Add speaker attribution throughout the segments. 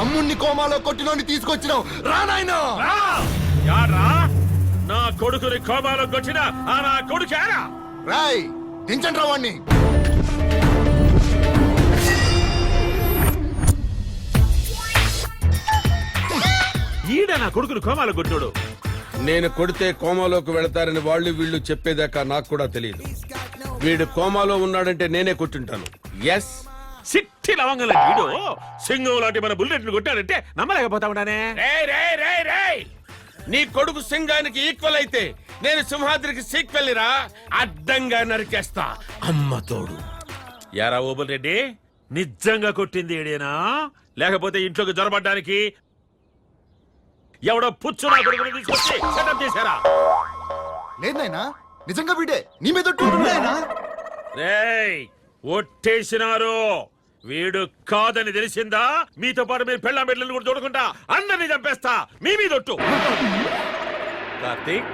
Speaker 1: తమ్ముణ్ణి కోమాలో కొట్టినోని తీసుకొచ్చినావు రా నాయనా.
Speaker 2: యారా నా కొడుకుని కోమాలో కొట్టిన ఆ నా కొడుకేరా?
Speaker 1: రాయ్ దించండి రా వాణ్ణి.
Speaker 2: ఈడ నా కొడుకుని కోమాలో కొట్టాడు.
Speaker 3: నేను కొడితే కోమాలోకి వెళతారని వాళ్ళు వీళ్ళు చెప్పేదాకా నాకు కూడా తెలియదు. వీడు కోమాలో ఉన్నాడంటే నేనే కొట్టుంటాను. ఎస్,
Speaker 2: సిట్టి లవంగల వీడు సింగం లాంటి మన బుల్లెట్ కొట్టాడంటే నమ్మలేకపోతా ఉన్నానే.
Speaker 3: నీ కొడుకు సింగానికి ఈక్వల్ అయితే నేను సింహాద్రికి సీక్వెల్ రా. అడ్డంగా నరికేస్తా అమ్మ తోడు.
Speaker 2: యారా ఓబుల్ రెడ్డి, నిజంగా కొట్టింది ఏడేనా లేకపోతే ఇంట్లోకి జొరబడ్డానికి ఎవడో పుచ్చు నా కొడుకుని తీసుకొచ్చి సెటప్ చేశారా?
Speaker 1: లేదు నాయనా, నిజంగా వీడే నీ మీద ఒట్టు.
Speaker 2: రేయ్ ఒట్టేసినారు. వీడు కాదని తెలిసిందా మీతో పాటు మీరు పెళ్ళ బిడ్డలను కూడా చూడకుండా అందరినీ చంపేస్తా. మీ మీద ఒట్టు. కార్తీక్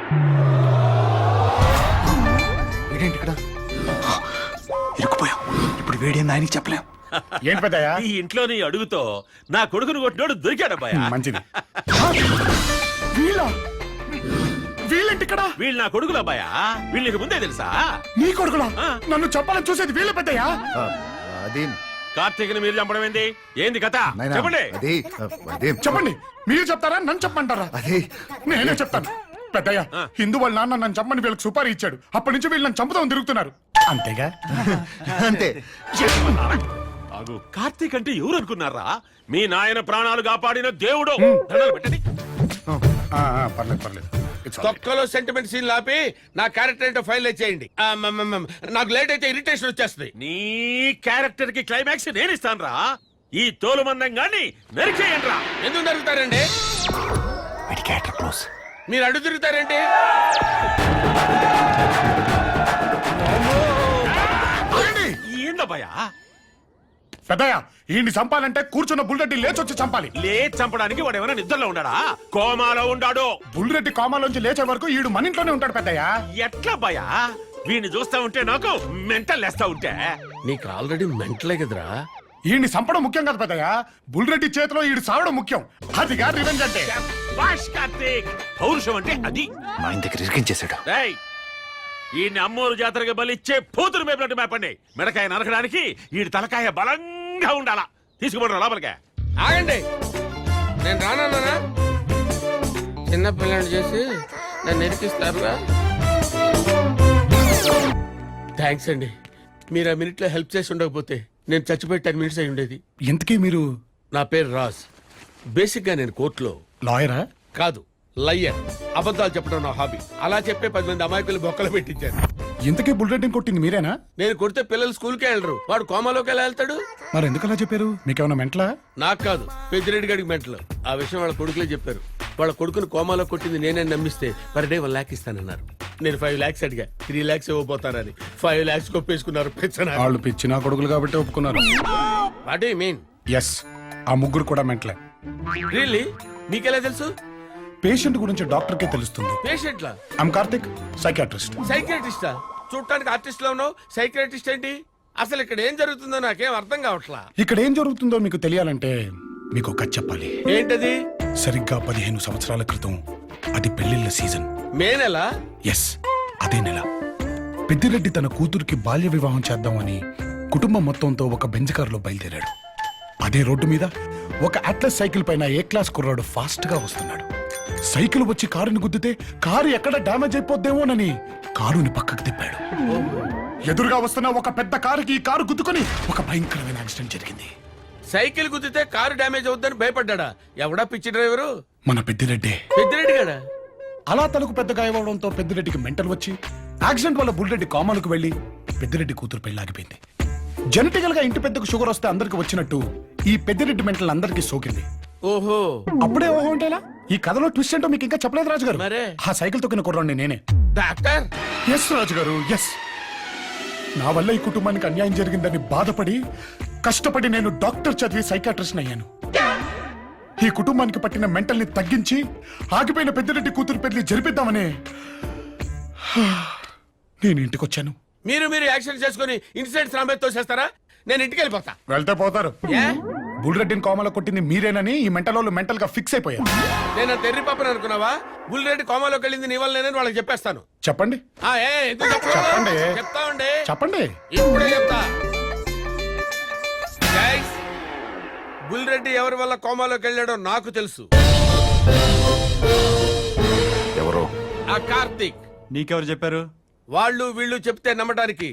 Speaker 1: ఏంటి ఇక్కడ
Speaker 4: ఇరుక్కుపోయాం. ఇప్పుడు వేడి ఆయనకి చెప్పలేం.
Speaker 5: ఏంటి పెద్దయ్యా?
Speaker 2: ఈ ఇంట్లో నీ అడుగుతో నా కొడుకును కొట్టినోడు దొరికాడబ్బాయా.
Speaker 5: మంచిది. వీళ్ళేంటి ఇక్కడ?
Speaker 2: వీళ్ళు నా కొడుకులు అబ్బాయా. వీళ్ళు నీకు ముందే తెలుసా?
Speaker 5: నీ కొడుకులా?
Speaker 2: ఆ.
Speaker 5: నన్ను చెప్పాలని చూసేది వీళ్ళ పెద్దయ్యా.
Speaker 1: అది
Speaker 2: కార్తీక్ మీరు చంపడం ఏంది? ఏంది కథ
Speaker 1: నాయనా,
Speaker 2: చెప్పండి.
Speaker 1: అదే
Speaker 5: చెప్పండి. మీరు చెప్తారా నన్ను చెప్పమంటారా?
Speaker 1: అదే
Speaker 5: నేనే చెప్తాను. పెద్దయ్య, హిందూ వాళ్ళ నాన్న నన్ను చంపని వీళ్ళకి సుపారీ ఇచ్చాడు. అప్పటి నుంచి వీళ్ళు నన్ను చంపుదాం తిరుగుతున్నారు. అంతేగా?
Speaker 1: అంతే.
Speaker 2: ఆగు. కార్తీక్ అంటే ఎవరు అనుకున్నారా? మీ నాయన ప్రాణాలు కాపాడిన దేవుడు. దండాలు పెట్టండి.
Speaker 5: పర్లేదు పర్లేదు. It's all right.
Speaker 3: తొక్కలో సెంటిమెంట్ సీన్ లాపి నా క్యారెక్టర్ ఏంటో ఫైల్ చేయండి. నాకు లేట్ అయితే ఇరిటేషన్ వచ్చేస్తుంది.
Speaker 2: నీ క్యారెక్టర్ కి క్లైమాక్స్ నేను ఇస్తాను రా. ఈ తోలు మందంగాన్ని నరికేయండి రా.
Speaker 3: ఎందుకు జరుగుతారండి?
Speaker 4: వీడి క్యారెక్టర్ క్లోజ్.
Speaker 3: మీరు అడుగు తిరుగుతారేంటి?
Speaker 2: ఏందబ్బయ్యా?
Speaker 5: పెద్దయ్య, ఈయన్ని చంపాలంటే కూర్చున్న బుల్రెడ్డి లేచొచ్చి చంపాలి.
Speaker 2: లే చంపడానికి వాడు ఏమైనా నిద్రలో ఉన్నాడా? కోమాలో ఉండాడు.
Speaker 5: బుల్రెడ్డి కోమాలోంచి లేచే వరకు ఈడు మన ఇంట్లోనే ఉంటాడు పెద్దయ్య.
Speaker 2: ఎట్లా భయా? వీడిని చూస్తా ఉంటే నాకు మెంటల్ లేస్తా ఉంటే.
Speaker 3: నీకు ఆల్రెడీ మెంటలే కదరా.
Speaker 5: ఈయన్ని చంపడం ముఖ్యం కదా పెద్దయ్య. బుల్రెడ్డి చేతిలో ఈడు సావడం ముఖ్యం. అదిగా రివెంజ్ అంటే.
Speaker 2: శభాష్ కార్తీక్. పౌరుషం అంటే అది.
Speaker 4: మా ఆయన దగ్గర ఇరికించేశాడు.
Speaker 2: రేయ్, ఈ అమ్మోరు జాతరగా బలిచ్చే పూతురు మేపినట్టు మేపండి. మెడకాయ నరకడానికి ఈ తలకాయ బలంగా ఉండాలా. తీసుకుపోవడం లోపలికే.
Speaker 3: ఆగండి, నేను రానన్నానా? చిన్న పిల్లని చేసి నన్ను ఎరికిస్తారుగా. థ్యాంక్స్ అండి. మీరు ఆ మినిట్లో హెల్ప్ చేసి ఉండకపోతే నేను చచ్చిపోయి 10 minutes అయి ఉండేది.
Speaker 5: ఇంతకీ మీరు
Speaker 3: నా పేరు రాజ్. బేసిక్ గా నేను కోర్టులో
Speaker 5: లాయరా?
Speaker 3: కాదు, లయ్యర్. అబద్ధాలు చెప్పడం నా హాబీ. అలా చెప్పే 10 మంది అమాయకులు బొక్కలు పెట్టించాను.
Speaker 5: ఇంతకీ బుల్రెడ్డిని కొట్టింది మీరేనా?
Speaker 3: నేను కొడితే పిల్లలు స్కూల్కే వెళ్ళరు. వాడు కోమాలోకి ఎలా వెళ్తాడు?
Speaker 5: మరి ఎందుకు అలా చెప్పారు? మీకేమైనా మెంటలా?
Speaker 3: నాకు కాదు, పెద్దిరెడ్డి గడికి మెంటలు. ఆ విషయం వాళ్ళ కొడుకులే చెప్పారు. వాళ్ళ కొడుకుని కోమాలో కొట్టింది నేనే నమ్మిస్తే పర్ డే 1 lakh ఇస్తానన్నారు. నేను 5 lakhs అడిగా. 3 lakhs ఇవ్వబోతానని 5 lakhs కొప్పేసుకున్నారు.
Speaker 5: వాళ్ళు పిచ్చిన కొడుకులు కాబట్టి ఒప్పుకున్నారు.
Speaker 3: What you mean?
Speaker 5: ఎస్, ఆ ముగ్గురు కూడా మెంటలే.
Speaker 3: రియల్లీ? మీకెలా తెలుసు?
Speaker 5: పేషెంట్ గురించి డాక్టర్కే తెలుస్తుంది.
Speaker 3: పేషెంట్లా?
Speaker 5: I'm Karthik, psychiatrist.
Speaker 3: సైకియాట్రిస్టా? చూడటానికి ఆర్టిస్ట్ లో ఉన్నావు, సైకియాట్రిస్ట్ ఏంటి? అసలు ఇక్కడ ఏం జరుగుతుందో నాకేం అర్థం కావట్లా.
Speaker 5: ఇక్కడ ఏం జరుగుతుందో మీకు తెలియాలంటే మీకు ఒక కథ చెప్పాలి.
Speaker 3: ఏంటది?
Speaker 5: సరిగ్గా 15 సంవత్సరాల క్రితం అది పెళ్లిళ్ళ సీజన్.
Speaker 3: మే నెల?
Speaker 5: ఎస్, అదే నెల. పెద్దిరెడ్డి తన కూతురికి బాల్య వివాహం చేద్దామని కుటుంబం మొత్తంతో ఒక బెంజ్ కారులో బయలుదేరాడు. అదే రోడ్డు మీద ఒక అట్లస్ సైకిల్ పైన ఏ క్లాస్ కుర్రాడు ఫాస్ట్ గా వస్తున్నాడు. సైకిల్ వచ్చి కారుని గుద్దితే కారు ఎక్కడ డ్యామేజ్ అయిపోద్దేమోనని కారుని పక్కకు తిప్పాడు. ఎదురుగా వస్తున్న ఒక పెద్ద కారుకి ఈ కారు గుద్దుకొని ఒక భయంకరమైన యాక్సిడెంట్ జరిగింది.
Speaker 3: సైకిల్ గుద్దితే కారు డ్యామేజ్ అవుద్దని భయపడ్డా? ఎవడా పిచ్చి డ్రైవరు?
Speaker 5: మన పెద్దిరెడ్డి.
Speaker 3: పెద్దిరెడ్డి గడా?
Speaker 5: అలా తనకు పెద్ద గాయవడంతో పెద్దిరెడ్డికి మెంటల్ వచ్చి యాక్సిడెంట్ వల్ల బుల్రెడ్డి కోమాలకు వెళ్లి పెద్దిరెడ్డి కూతురు పెళ్లాగిపోయింది. జెనెటికల్ గా ఇంటి పెద్దకు షుగర్ వస్తే అందరికి వచ్చినట్టు ఈ పెద్దిరెడ్డి మెంటల్ అందరికి సోకింది.
Speaker 3: ఓహో,
Speaker 5: అప్పుడే ఓహో అంటేలా? ఈ కథలో ట్విస్ట్ ఏంటో మీకు ఇంకా చెప్పలేదు రాజుగారు.
Speaker 3: మరే?
Speaker 5: ఆ సైకిల్ తొక్కిన కుర్రాడిని నేనే.
Speaker 3: డాక్టర్?
Speaker 5: ఎస్ రాజుగారు, ఎస్. నా వల్ల ఈ కుటుంబానికి అన్యాయం జరిగిందని బాధపడి కష్టపడి నేను డాక్టర్ చదివి సైకాట్రిస్ట్ అయ్యాను. ఈ కుటుంబానికి పట్టిన మెంటల్ ని తగ్గించి ఆగిపోయిన పెద్దిరెడ్డి కూతురు పెళ్లి జరిపిద్దామని నేను ఇంటికి వచ్చాను.
Speaker 3: మీరు యాక్షన్ చేసుకుని ఇన్సిడెంట్స్ నా మీద తోసేస్తారా? నేను ఇంటికి వెళ్ళిపోతా.
Speaker 5: వెళ్తే పోతారు.
Speaker 3: ఏ?
Speaker 5: బుల్రెడ్డిని కోమలో కొట్టింది మీరేనని ఈ మెంటల్ మెంటల్ గా ఫిక్స్ అయిపోయారు.
Speaker 3: నేను తెర్రి పాపని అనుకున్నావా? బుల్రెడ్డి కోమాలోకి వెళ్ళింది నీ వల్లనేనని వాళ్ళకి చెప్పేస్తాను.
Speaker 5: చెప్పండి
Speaker 3: ఎందుకు చెప్పరు?
Speaker 5: చెప్పండి.
Speaker 3: చెప్తామండి,
Speaker 5: చెప్పండి.
Speaker 3: ఇప్పుడే చెప్తా. Guys, బుల్రెడ్డి ఎవరి వల్ల కోమాలోకి వెళ్ళాడో నాకు తెలుసు.
Speaker 4: ఎవరో
Speaker 3: ఆ కార్తీక్.
Speaker 6: నీకెవరు చెప్పారు?
Speaker 3: వాళ్ళు వీళ్ళు చెప్తే నమ్మటానికి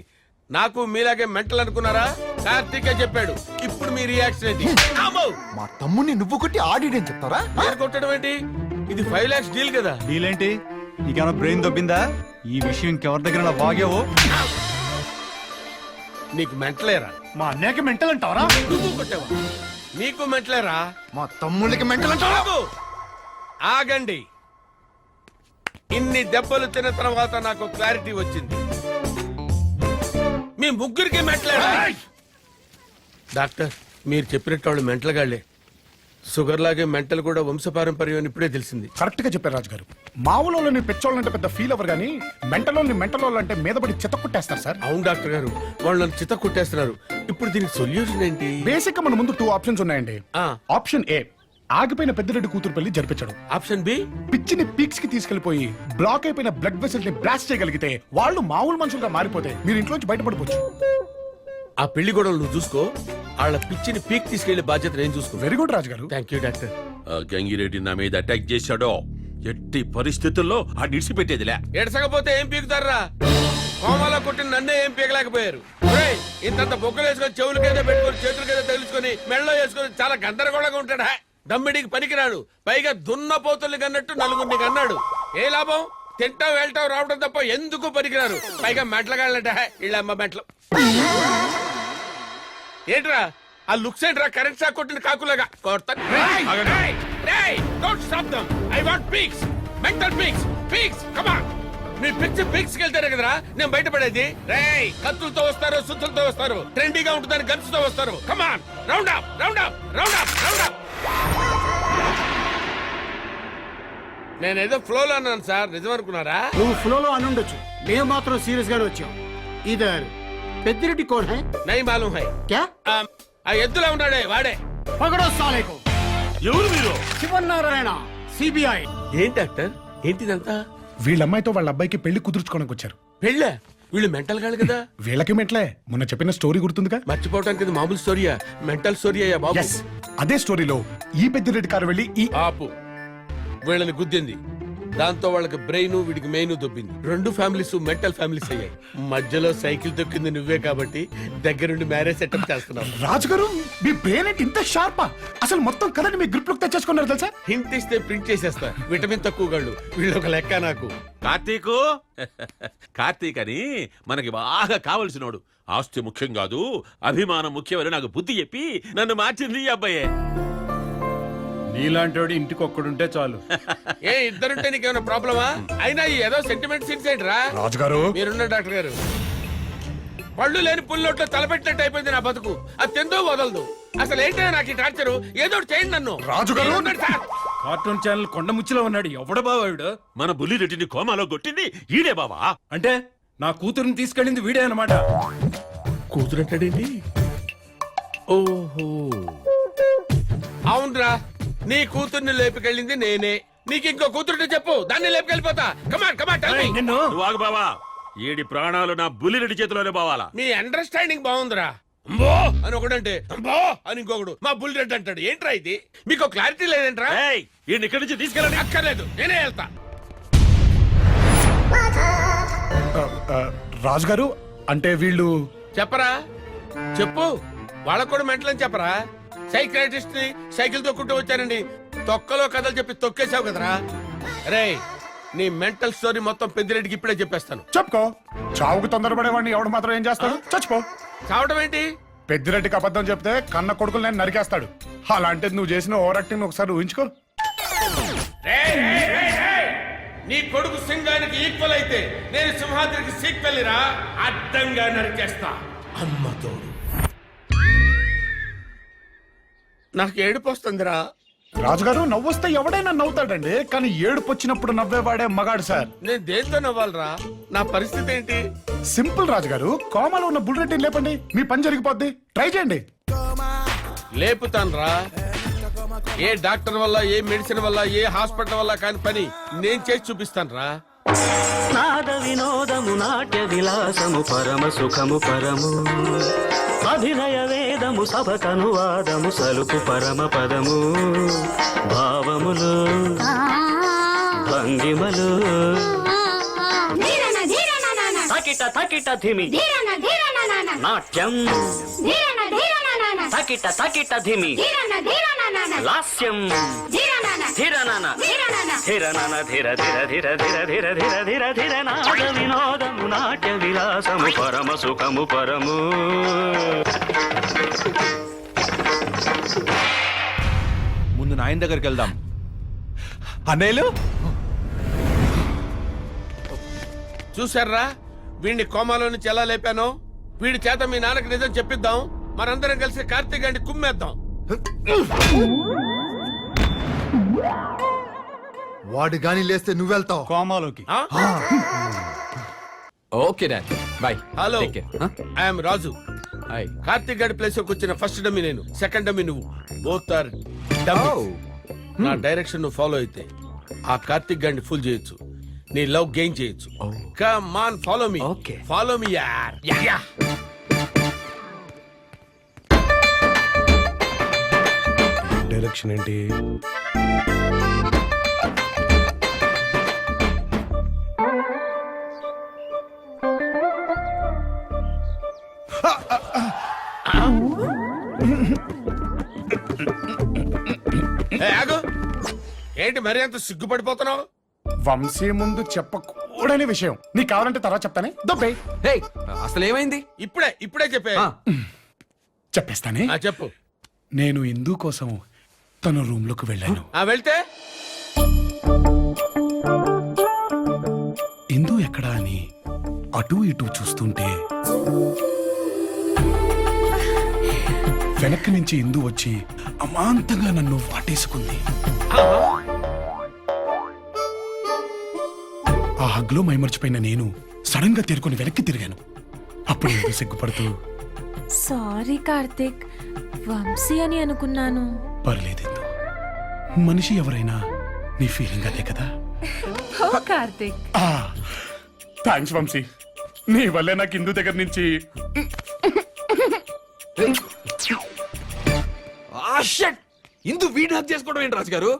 Speaker 3: నాకు మీలాగే మెంటల్ అనుకున్నారా? కార్తీకే చెప్పాడు. ఇప్పుడు మీ రియాక్షన్ ఏంటి? అమ్మో!
Speaker 1: మా తమ్ముడిని నువ్వు కొట్టి ఆడిడని చెప్తారా?
Speaker 3: నేను కొట్టడం ఏంటి? ఇది 5 lakhs డీల్ కదా.
Speaker 6: డీలేంటి? నీకేమైనా బ్రెయిన్ దొబ్బిందా? ఈ విషయం ఇంకెవరి దగ్గర బాగావో.
Speaker 3: నీకు మెంటలేరా?
Speaker 6: మా అన్నయ్యకి మెంటల్ అంటావరా?
Speaker 3: నువ్వు కొట్టావా? నీకు మెంటలేరా?
Speaker 1: మా తమ్ముడికి మెంటల్ అంటారా?
Speaker 3: ఆగు! ఆగండి. ఇన్ని దెబ్బలు తిన్న తర్వాత నాకు క్లారిటీ వచ్చింది. మీ ముగ్గురికి మెంటలేరా? డాక్టర్, మీరు చెప్పినట్టు వాళ్ళు మెంటల్ గాళ్లే. షుగర్ లాగే మెంటల్ కూడా వంశపారంపర్యం అని ఇప్పుడే తెలిసింది.
Speaker 5: కరెక్ట్ గా చెప్పారు రాజు గారు. మామూలు పిచ్చోళ్ళంటే పెద్ద ఫీల్ అవ్వరు కానీ మెంటల్ అంటే మీద పడి చెత్త కొట్టేస్తారు సార్.
Speaker 3: అవును డాక్టర్ గారు, వాళ్ళని చిత్త కొట్టేస్తున్నారు. ఇప్పుడు దీనికి సొల్యూషన్ ఏంటి?
Speaker 5: బేసిక్ గా మన ముందు 2 ఆప్షన్స్ ఉన్నాయండి.
Speaker 3: ఆ.
Speaker 5: ఆప్షన్ ఏ, ఆగిపోయిన పెద్దిరెడ్డి కూతురు పెళ్లి జరిపించడం.
Speaker 3: ఆప్షన్ బి,
Speaker 5: పిచ్చిని పీక్స్ కి తీసుకెళ్లిపోయి బ్లాక్ అయిపోయిన బ్లడ్ వెసల్స్ ని బ్లాస్ట్ చేయగలిగితే వాళ్ళు మామూలు మనుషులుగా మారిపోతే మీరు ఇంట్లోంచి బయటపడిపోవచ్చు.
Speaker 3: ఆ పెళ్లి గొడవలు నువ్వు చూసుకో, వాళ్ళ పిచ్చిని పీక్ తీసుకెళ్లే బాధ్యత నేను చూసుకో.
Speaker 5: వెరీ గుడ్ రాజు గారు.
Speaker 3: Thank you doctor.
Speaker 2: ఆ గంగిరెడ్డి నా మీద అటాక్ చేశాడో ఎట్టి పరిస్థితుల్లో ఆ నిడిచిపెట్టేదిలే.
Speaker 3: ఎడసకపోతే ఏం పీకుతారా? కోమాలో కొట్టిన నన్నే ఏం పీకలేకపోయారు. ఒరేయ్, ఇంతంత బొక్కలు వేసుకొని చెవులకేదో పెట్టుకొని చేతులకేదో తగిలించుకొని మెళ్ళలో వేసుకొని చాలా గందరగోళంగా ఉంటాడా? దమ్మిడికి పనికిరాడు. పైగా దున్నపోతుల్ని కన్నట్టు నలుగురిని కన్నాడు. ఏ లాభం? తింటావు వెళ్తావు రావడం తప్ప ఎందుకు పనికిరారు. పైగా మెట్లగాళ్ళంట వీళ్ళమ్మ మెట్లు. ఏంట్రా ఆ లుక్స్ ఏంట్రా? కరెంట్ షాక్ కొట్టిన కాకులాగా కొడతాను. మీ పిచ్చి పీక్స్ వెళ్తారు కదరా నేను బయటపడేది. రేయ్, కత్తులతో వస్తారు, సుత్తులతో వస్తారు, ట్రెండీగా ఉంటుందని గన్స్ తో వస్తారు. Come on, round up, round up, round up, round up. నేనేదో ఫ్లోలో అన్నాను సార్, నిజం అనుకున్నారా?
Speaker 7: నువ్వు ఫ్లోలో అని ఉండొచ్చు, మేము మాత్రం సీరియస్ గానే వచ్చాం. ఇదర్ పెద్దిరెడ్డి కోన్ హై
Speaker 3: నై మాలూం హై.
Speaker 7: క్యా?
Speaker 3: ఆ ఎద్దులా ఉన్నాడే వాడే.
Speaker 7: పగడో సాలేకో.
Speaker 2: ఎవరు మీరు?
Speaker 7: శివనారాయణ, సిబిఐ.
Speaker 3: ఏంటి డాక్టర్, ఏంటిదంతా?
Speaker 5: వీళ్ళ అమ్మాయితో వాళ్ళ అబ్బాయికి పెళ్లి కుదుర్చుకోవడానికి వచ్చారు.
Speaker 3: పెళ్ళ? వీళ్ళు మెంటల్ గాళ్ళు కదా.
Speaker 5: వీళ్ళకి మెంటలే. మొన్న చెప్పిన స్టోరీ గుర్తుందిగా?
Speaker 3: మర్చిపోవటానికి ఇది మామూలు స్టోరీయా? మెంటల్ స్టోరీ అయ్యా బాబు.
Speaker 5: ఎస్, అదే స్టోరీలో ఈ పెద్దిరెడ్డి కారు వెళ్ళి ఈ
Speaker 3: ఆపు. వీళ్ళని గుద్దింది, దాంతో వాళ్ళకి బ్రెయిన్, వీడికి మెయిన్ దొబ్బింది. 2 ఫ్యామిలీస్ మెంటల్ ఫ్యామిలీస్ అయ్యాయి. మధ్యలో సైకిల్ తొక్కింది నువ్వే కాబట్టి దగ్గరుండి మ్యారేజ్ సెటప్ చేస్తున్నావు.
Speaker 5: రాజుగారు, మీ బ్రెయిన్ ఏంటి ఇంత షార్పా? అసలు మొత్తం కథని మీ గ్రిప్ లోకి తెచ్చేసుకున్నారు తెలుసా?
Speaker 3: హింట్ ఇస్తే ప్రింట్ చేసేస్తా. విటమిన్ తక్కువ గాళ్ళు వీళ్ళు ఒక లెక్క నాకు.
Speaker 2: కార్తీకు కార్తీక్ అని మనకి బాగా కావలసినోడు. ఆస్తి ముఖ్యం కాదు, అభిమానం ముఖ్యమని నాకు బుద్ధి చెప్పి నన్ను మార్చింది ఈ అబ్బాయే.
Speaker 6: నీలాంటి ఇంటికి ఒక్కడుంటే చాలు.
Speaker 3: ఏ ఇద్దరుంటే నీకేమైనా ప్రాబ్లమా? అయినా ఈ ఏదో సెంటిమెంట్ సీన్స్ ఏంట్రా?
Speaker 5: రాజుగారు,
Speaker 3: మీరున్న డాక్టర్ గారు, పళ్ళు లేని పుల్లొట్లో తలపెట్టినట్టు అయిపోయింది నా బతుకు. అది తిందో వదలదు. అసలు ఏంటో నాకు ఈ టార్చరు. ఏదో ఒకటి చేయండి నన్ను.
Speaker 5: రాజుగారు,
Speaker 3: ఏమంటారు సార్?
Speaker 6: కార్టూన్ ఛానల్ కొండముచ్చిలో ఉన్నాడు. ఎవడ బావాడు?
Speaker 2: మన బుల్లిరెడ్డిని కోమాలో కొట్టింది ఈడే బావా.
Speaker 6: అంటే నా కూతురుని తీసుకెళ్ళింది వీడే అన్నమాట.
Speaker 3: కూతురంటాడేంటి? ఓహో, అవునరా, నీ కూతుర్ని లేపుకెళ్ళింది నేనే. నీకు ఇంకో కూతురుంటే చెప్పు, దాన్ని లేపుకెళ్ళిపోతా. కమాన్ కమాన్ టెల్ మీ.
Speaker 6: నిన్ను
Speaker 2: నువ్వు ఆగు బావా. ఈడి ప్రాణాలు నా బుల్లిరెడ్డి చేతిలోనే బావాలా.
Speaker 3: మీ అండర్స్టాండింగ్ బాగుందిరా. అంబో అని ఒకడంటే అంబో అని ఇంకొకడు మా బుల్ రెడ్ అంటాడు. ఏంట్రా ఇది? మీకు క్లారిటీ లేదేంట్రా?
Speaker 2: ఏయ్, ఈయన ఇక్కడి నుంచి తీసుకెళ్ళండి.
Speaker 3: అక్కర్లేదు, నేనే వెళ్తా.
Speaker 5: రాజుగారు అంటే వీళ్ళు
Speaker 3: చెప్పరా, చెప్పు. వాళ్ళకు కూడా మెంటల్ అని చెప్పరా? సైకియాట్రిస్ట్ ని సైకిల్ తొక్కుంటూ వచ్చానండి. తొక్కలో కథలు చెప్పి తొక్కేశావు కదరా. రేయ్, నీ మెంటల్ స్టోరీ మొత్తం పెద్దిరెడ్డికి ఇప్పుడే చెప్పేస్తాను.
Speaker 5: చెప్పుకో. చావుకు తొందరపడేవాడిని ఎవడు మాత్రం ఏం చేస్తాడు? చచ్చిపో.
Speaker 3: చావడం ఏంటి?
Speaker 5: పెద్దిరెడ్డికి అబద్ధం చెప్తే కన్న కొడుకులు నేను నరికేస్తాడు. అలాంటిది నువ్వు చేసిన ఓవర్ యాక్టింగ్ ఒకసారి ఊహించుకో.
Speaker 3: నీ కొడుకు సింగానికి ఈక్వల్ అయితే నేను సింహాద్రికి సీక్వెల్ రా. అడ్డంగా నరికేస్తా. అమ్మ తోడు. నాకు ఏడుపు వస్తుందిరా.
Speaker 5: రాజుగారు, నవ్వొస్తే ఎవడైనా నవ్వుతాడండి, కానీ ఏడుపు వచ్చినప్పుడు నవ్వేవాడే మగాడు సార్.
Speaker 3: నేను దేంతో నవ్వాలరా? నా పరిస్థితి ఏంటి?
Speaker 5: సింపుల్ రాజుగారు, కోమాలో ఉన్న బుల్రెడ్డిని లేపండి, మీ పని జరిగిపోద్ది. ట్రై చేయండి.
Speaker 3: లేపుతాను రా. ఏ డాక్టర్ వల్ల, ఏ మెడిసిన్ వల్ల, ఏ హాస్పిటల్ వల్ల కాని పని నేను చేసి చూపిస్తాను రా.
Speaker 8: నాద వినోదము నాట్య విలాసము పరమ సుఖము పరము అభినయ వేదము సభకనువాదము సలుపు పరమ పదము భావములు భంగిమలు తకిట తకిట ధిమి నాట్యం తకిట తకిట ధిమి లాస్యం ధిరనన ధిరనన ధిర ధిర ధిర ధిర ధిర ధిర ధిర ధిర నాద వినోదము నాట్య విలాసము పరమ సుఖము పరము.
Speaker 6: ముందు నాయన దగ్గరికి వెళ్దాం. అన్నయ్యలు
Speaker 3: చూసారా వీడిని కోమాలో నుంచి ఎలా లేపానో? వీడి చేత మీ నాన్నకి నిజం చెప్పిద్దాం. మనందరం కలిసి కార్తీక్ గారిని కుమ్మేద్దాం.
Speaker 1: వాడు గాని లేస్తే నువ్వెళ్తావు
Speaker 6: కోమాలోకి.
Speaker 3: ఆ?
Speaker 9: Okay dad bye.
Speaker 3: Hello
Speaker 9: Take care.
Speaker 3: I'm Raju.
Speaker 9: Hi.
Speaker 3: Karthik గారి ప్లేస్ లోకి వచ్చిన ఫస్ట్ డమ్మి నేను, సెకండ్ డమ్మి నువ్వు. Both are dummies. నా డైరెక్షన్ నువ్వు ఫాలో అయితే ఆ కార్తీక్ గారిని ఫుల్ చేయొచ్చు, నీ లవ్ గెయిన్ చేయొచ్చు. Come on follow me.
Speaker 9: Okay.
Speaker 3: Follow me యార్. యా.
Speaker 5: డైరెక్షన్ ఏంటి?
Speaker 3: ఆగు. ఏంటి మరి అంత సిగ్గుపడిపోతున్నావు?
Speaker 5: వంశీ ముందు చెప్పకూడని విషయం. నీకు కావాలంటే తర్వాత చెప్తానే. దొబ్బే
Speaker 9: హే అసలు ఏమైంది?
Speaker 3: ఇప్పుడే చెప్పే.
Speaker 9: ఆ,
Speaker 5: చెప్పేస్తానే.
Speaker 3: చెప్పు.
Speaker 5: నేను ఇందు కోసం తన రూమ్ లోకి వెళ్ళాను.
Speaker 3: వెళ్తే
Speaker 5: ఇందు ఎక్కడా అని అటు ఇటు చూస్తుంటే వెనక్కి నుంచి ఇందు వచ్చి అమాంతంగా నన్ను వాటేసుకుంది. ఆ హగ్లో మైమర్చిపోయిన నేను సడన్ గా తేరుకొని వెనక్కి తిరిగాను. అప్పుడు ఇందు సిగ్గుపడుతూ,
Speaker 10: సారీ కార్తిక్, వంశీ అని అనుకున్నాను.
Speaker 5: పర్లేదు ఇందు, మనిషి ఎవరైనా నీ ఫీలింగ్ అదే కదా.
Speaker 10: ఓ కార్తిక్,
Speaker 5: థ్యాంక్స్ వంశీ, నీ వల్లే నాకు ఇందు దగ్గర నుంచి
Speaker 9: ఆ షట్ ఇందు వీడియో హక్ చేసుకోవడం ఏంటి రాజు గారు?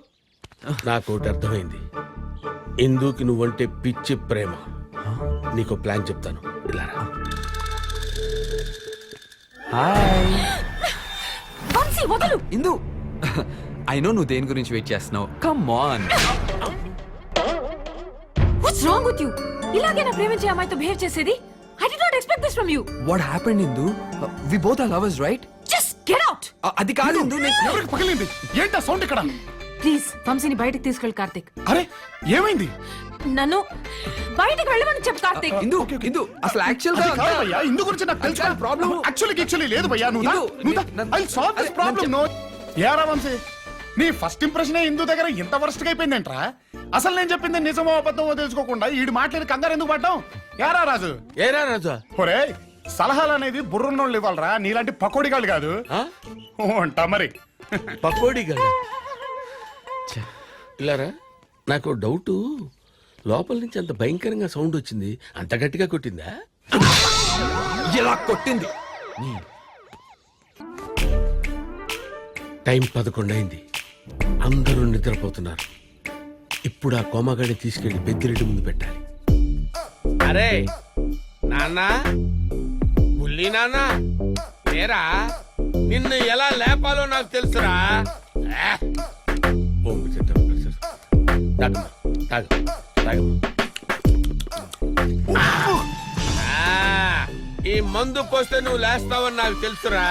Speaker 3: నాకు ఒకటి అర్థమైంది. ఇందుకి నువ్వంటే పిచ్చి ప్రేమ. నీకు ప్లాన్ చెప్తాను, ఇలా రా.
Speaker 9: హాయ్
Speaker 10: వంశీ వదలు.
Speaker 9: ఇందు ఐ నో నువ్వు దేని గురించి వెయిట్ చేస్తున్నావు. Come on.
Speaker 10: What's wrong with you? ఇలాగేనా ప్రేమించే అమ్మాయితో బిహేవ్ చేసేది? I did not expect this from you.
Speaker 9: What happened Indu? We both are lovers right?
Speaker 10: Just get out.
Speaker 9: అది కాదు ఇందు.
Speaker 5: ఎవరికి పగిలింది? ఏంటా సౌండ్ ఇక్కడ?
Speaker 10: ప్లీజ్ వంశీని బయటికి తీసుకెళ్ళి కార్తిక్.
Speaker 5: అరే ఏమైంది?
Speaker 10: నన్ను బయటికి వెళ్ళమని చెప్పు కార్తిక్.
Speaker 9: ఇందు ఇందు అసలు యాక్చువల్
Speaker 5: అది
Speaker 9: గా
Speaker 5: కాదు భయ్యా, ఇందు గురించి నాకు తెలుసు.
Speaker 9: అది ప్రాబ్లం.
Speaker 5: యాక్చువల్లీ లేదు భయ్యా.
Speaker 9: Indu,
Speaker 5: I solve this problem. No యారా వంశీ, నీ ఫస్ట్ ఇంప్రెషన్ ఇందు దగ్గర ఇంత వరస్ట్ గా అయిపోయిందేంట్రా? అసలు నేను చెప్పింది నిజమో అబద్ధమో తెలుసుకోకుండా ఈడు మాట్లాడి కంగారు ఎందుకు పడ్డాం? యారా రాజు?
Speaker 3: ఏరా రాజా?
Speaker 5: ఒరే, సలహాలు అనేది బుర్రున్నోళ్ళు ఇవ్వాలరా, నీలాంటి పకోడిగాళ్ళు కాదు. ఉంటా మరి.
Speaker 3: పకోడీ కదా. ఇలారా, నాకు డౌట్. లోపల నుంచి అంత భయంకరంగా సౌండ్ వచ్చింది, అంత గట్టిగా కొట్టిందా?
Speaker 9: ఇలా కొట్టింది.
Speaker 3: టైం 11 అయింది. అందరూ నిద్రపోతున్నారు. ఇప్పుడు ఆ కోమగాడిని తీసుకెళ్లి పెద్దిరెడ్డి ముందు పెట్టాలి. అరే నాన్నా, బుల్లి నాన్నా, లేరా? నిన్ను ఎలా లేపాలో నాకు తెలుసురా. ఈ మందు పోస్తే నువ్వు లేస్తావని నాకు తెలుసురా.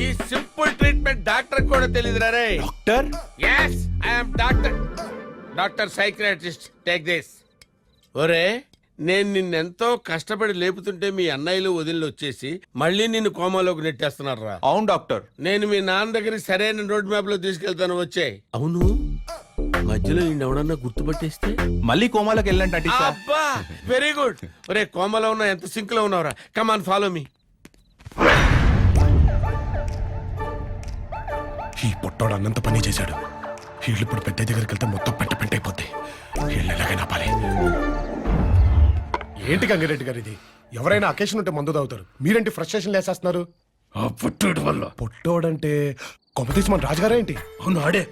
Speaker 3: ఈ సింపుల్ ట్రీట్మెంట్ డాక్టర్ కూడా తెలియదురా. రే
Speaker 6: doctor?
Speaker 3: yes I am doctor psychiatrist. Take this. ఒరే, నేను నిన్నెంతో కష్టపడి లేపుతుంటే మీ అన్నయ్యలు వదిలి వచ్చేసి మళ్ళీ నిన్ను కోమాలోకి నెట్టేస్తున్నారా?
Speaker 6: అవును డాక్టర్.
Speaker 3: నేను మీ నాన్న దగ్గరికి సరైన రోడ్ మ్యాప్ లో తీసుకెళ్తాను, వచ్చే. అవును, మధ్యలో ఎవడన్నా గుర్తుపట్టేస్తే
Speaker 6: మళ్ళీ కోమాలోకి వెళ్ళండి.
Speaker 3: అబ్బా, వెరీ గుడ్. ఒరే, కోమలో ఉన్నా ఎంత సింక్ లో ఉన్నావురా. Come on follow me.
Speaker 5: ఈ పొట్టోడు అన్నంత పని చేశాడు. వీళ్ళు ఇప్పుడు పెద్ద దగ్గరికి వెళ్తే మొత్తం పెంట అయిపోద్ది. వీళ్ళు ఎలాగైనా పాలి. ఏంటి గంగిరెడ్డి గారు ఇది? ఎవరైనా అకేషన్ ఉంటే మందు తాగుతారు, మీరేంటి ఫ్రస్ట్రేషన్ లేసేస్తున్నారు?
Speaker 2: ఆ పుట్టుడు వల్ల
Speaker 5: పొట్టోడంటే కొంపతీసి మన రాజుగారే ఏంటి?
Speaker 2: అవును ఆడే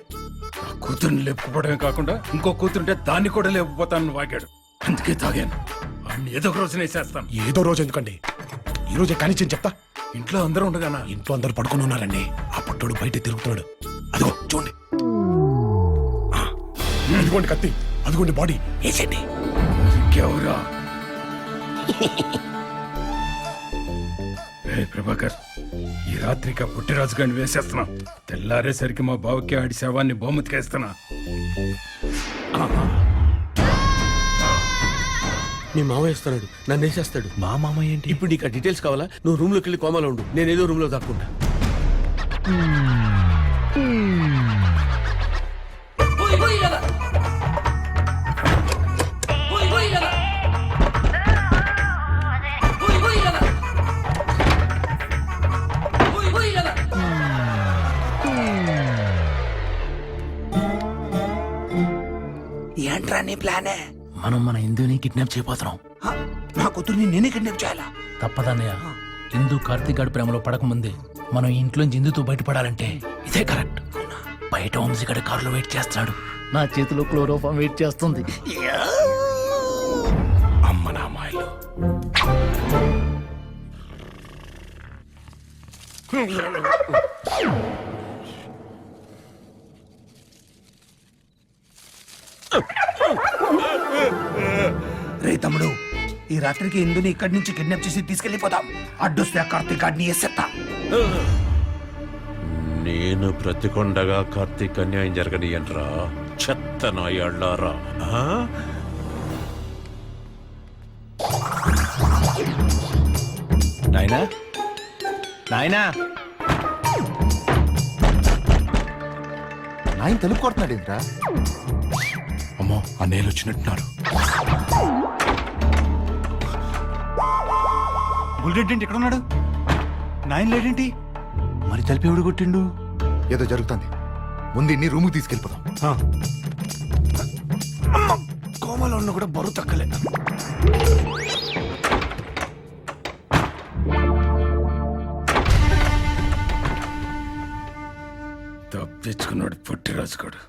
Speaker 2: నా కూతుర్ని లేపుకుపోవడమే కాకుండా ఇంకో కూతురుంటే దాన్ని కూడా లేపుకుపోతానని వాగాడు. అందుకే తాగాను. అన్ని ఏదో ఒక రోజున వేసేస్తాను.
Speaker 5: ఏదో రోజు ఎందుకండి, ఈ రోజే కానిచ్చి చెప్తా.
Speaker 2: ఇంట్లో అందరూ ఉండగానా?
Speaker 5: ఇంట్లో అందరు పడుకుని ఉన్నారండి. ఆ పొట్టోడు బయట తిరుగుతున్నాడు. అదిగో చూడండి. అదిగోండి కత్తి, అదిగోండి బాడీ. వేసేయండి.
Speaker 2: ఇంకెవరా? రే ప్రభాకర్, ఈ రాత్రికి ఆ పుట్టిరాజు గారిని వేసేస్తున్నా. తెల్లారేసరికి మా బావకి ఆడి శవాన్ని బహుమతికేస్తున్నా.
Speaker 3: మీ మామ వేస్తున్నాడు, నన్ను వేసేస్తాడు.
Speaker 4: మా మామ ఏంటి?
Speaker 3: ఇప్పుడు నీకు ఆ డీటెయిల్స్ కావాలా? నువ్వు రూమ్ లోకి వెళ్ళి కోమాలో ఉండు, నేనేదో రూమ్ లో దాక్కుంటా.
Speaker 4: ఏంట్రా నీ ప్లానే? మనం మన హిందూని కిడ్నాప్ చేయబోతున్నాం. నా కూతుర్ని నేనే కిడ్నాప్ చేయాలా?
Speaker 11: తప్పదన్నయ్య. హిందూ కార్తీక్ గారి ప్రేమలో పడకముందే మనం ఈ ఇంట్లోంచి హిందూతో బయటపడాలంటే ఇదే కరెక్ట్. బయట వంశీగడ కారులో వెయిట్ చేస్తున్నాడు. నా చేతిలో క్లోరోఫామ్ వెయిట్ చేస్తుంది.
Speaker 5: అమ్మ నా మాయలు.
Speaker 4: రే తమ్ముడు, ఈ రాత్రికి ఇందుని ఇక్కడి నుంచి కిడ్నాప్ చేసి తీసుకెళ్లిపోతాం. అడ్డొస్తే ఆ కార్తీక్ గాడిని వేసేస్తా.
Speaker 2: నేను బ్రతికొండగా కార్తీక్ అన్యాయం జరగనియంట్రా చెత్త నాయాళ్ళారా.
Speaker 6: నాయనా నాయనా,
Speaker 1: నాయన తెలుగు కొడుతున్నాడు ఏంట్రా?
Speaker 5: అమ్మో, అన్నయ్యలు వచ్చినట్టున్నారు.
Speaker 6: బుల్లెట్ ఏంటి ఎక్కడ ఉన్నాడు? నాయన లేడేంటి? మరి తలిపి ఎవడు కొట్టిండు?
Speaker 1: ఏదో జరుగుతుంది. ముందు ఇన్ని రూముకి తీసుకెళ్ళిపోదాం.
Speaker 4: కోమలో ఉన్న కూడా బరువు తక్కలే.
Speaker 2: తప్పించుకున్నాడు పుట్టిరాజు గారు.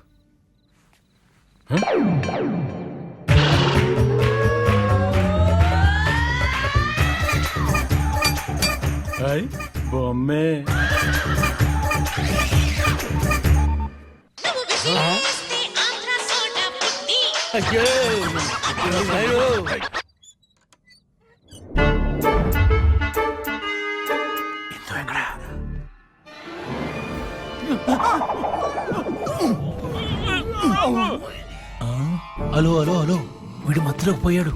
Speaker 2: హాయ్ బొమ్మే.
Speaker 3: అయ్యో, నాయనో.
Speaker 11: హలో హలో హలో, వీడు మధ్యలోకి పోయాడు.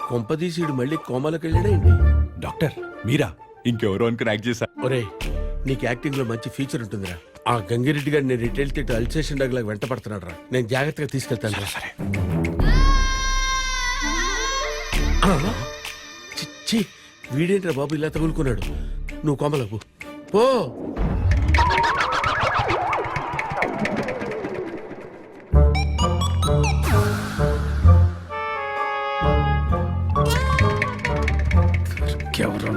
Speaker 3: కొంపదీసీడు మళ్ళీ కోమాలోకి వెళ్ళాడేంటి?
Speaker 6: డాక్టర్ మీరా? ఇంకెవరో అనుకుని యాక్ట్ చేశా.
Speaker 3: ఒరే, నీకు యాక్టింగ్ లో మంచి ఫీచర్ ఉంటుందిరా. ఆ గంగిరెడ్డి గారిని నేను రిటైల్ తిట్టు అల్సేషన్ డాగ్ లాగా వెంట పడుతున్నాడు రా. నేను జాగ్రత్తగా తీసుకెళ్తాను రా.
Speaker 5: సరే.
Speaker 3: చిచ్చి, వీడేంట్రా బాబు ఇలా తగులుకున్నాడు? నువ్వు కోమలకు పో.
Speaker 2: ఎవరు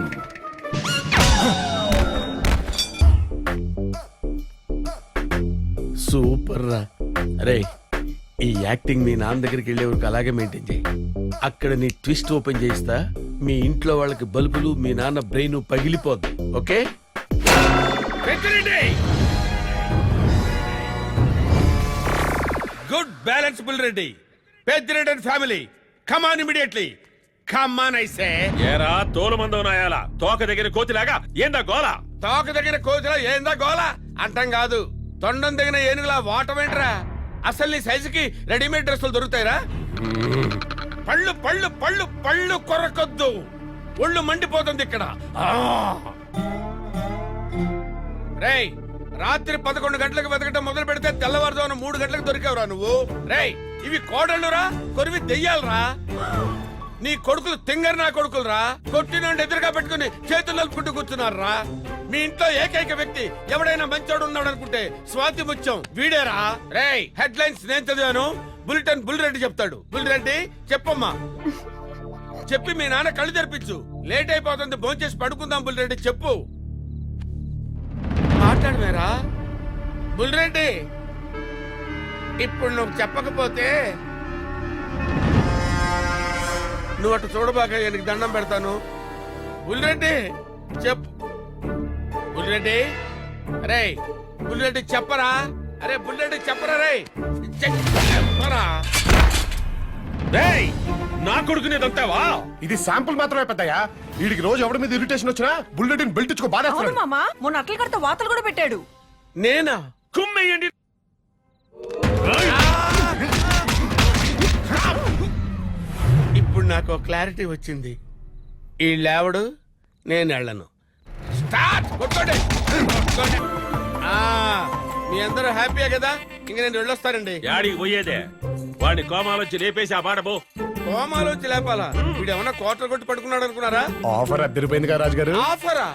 Speaker 3: సూపర్ రా. అరే, ఈ యాక్టింగ్ మీ నాన్న దగ్గరికి వెళ్ళే వరకు అలాగే మెయింటైన్ చేయి. అక్కడ నీ ట్విస్ట్ ఓపెన్ చేయిస్తా. మీ ఇంట్లో వాళ్ళకి బల్బులు, మీ నాన్న బ్రెయిన్ పగిలిపోద్ది. Okay? Good balance Reddy. Peddireddy and family, come on immediately. Come on I say.
Speaker 2: ఏరా తోలు మందం నాయాలా, తోక దగ్గర కోతిలాగా ఏందా గోల?
Speaker 3: తోక దగ్గర కోతిలో ఏందా గోల అంటాం కాదు. తొండం దగ్గర ఏనుగులా వాటమేంట్రా? అసలు నీ సైజుకి రెడీమేడ్ డ్రెస్సులు దొరుకుతాయిరా? పళ్ళు పళ్ళు పళ్ళు పళ్ళు కొరకొద్దు, ఒళ్ళు మండిపోతుంది ఇక్కడ. రేయ్, రాత్రి 11 గంటలకు వెతకటం మొదలు పెడితే తెల్లవారుజామున 3 గంటలకు దొరికావురా నువ్వు. రేయ్ ఇవి కోడళ్ళురా, కొరివి దెయ్యాలరా. నీ కొడుకులు తింగర్ నా కొడుకులరా. కొట్టినండి ఎదురుగా పెట్టుకుని చేతులు నలుపుకుంటూ కూర్చున్నారా. మీ ఇంట్లో ఏకైక వ్యక్తి ఎవడైనా మంచోడు ఉన్నాడు అనుకుంటే స్వాతి ముత్యం వీడేరా. రేయ్ హెడ్ లైన్స్ నేను చదివాను, బులెటిన్ బుల్రెడ్డి చెప్తాడు. బుల్రెడ్డి చెప్పమ్మా, చెప్పి మీ నాన్న కళ్ళు తెరిపించు. లేట్ అయిపోతుంది, భోంచేసి పడుకుందాం. బుల్రెడ్డి చెప్పు, మాట్లాడమేరా. బుల్రెడ్డి ఇప్పుడు నువ్వు చెప్పకపోతే నువ్వు అటు చూడబాక, నీకు దండం పెడతాను. బుల్రెడ్డి చెప్పు. బుల్రెడ్డి అరే బుల్రెడ్డి చెప్పరా. అరే బుల్రెడ్డి చెప్పరా. రే చెప్పరా.
Speaker 2: రేయ్ నా కొడుకునే దంతావా?
Speaker 5: ఇది శాంపుల్ మాత్రమే పెద్దయ్యా. వీడికి రోజు ఎవరి మీద ఇరిటేషన్ వచ్చినా బుల్లెటిన్ బెల్ట్ ఇచ్చుకో బాధేస్తున్నాడు.
Speaker 10: మామా మొన్న అట్ల కడితే వాతలు కూడా పెట్టాడు.
Speaker 3: నేనా?
Speaker 2: కుమ్మేయండి.
Speaker 3: ఇప్పుడు నాకు క్లారిటీ వచ్చింది. ఈ లేవడు, నేను వెళ్ళను. స్టార్ట్ కొట్టుకోండి. కొట్టుకోండి. మీ అందరూ హ్యాపీయే కదా? ఇంక నేను వెళ్ళొస్తానండి.
Speaker 2: యాడికి పోయేదే? వాడిని కోమాలోంచి లేపేసి ఆ పాట పో.
Speaker 3: కోమాలోంచి లేపాలా? వీడు ఏమన్నా కోటలు కొట్టి పడుకున్నాడు అనుకున్నారా?
Speaker 5: ఆఫర్ అద్దరిపోయిందిగా రాజుగారు.
Speaker 3: ఆఫరా?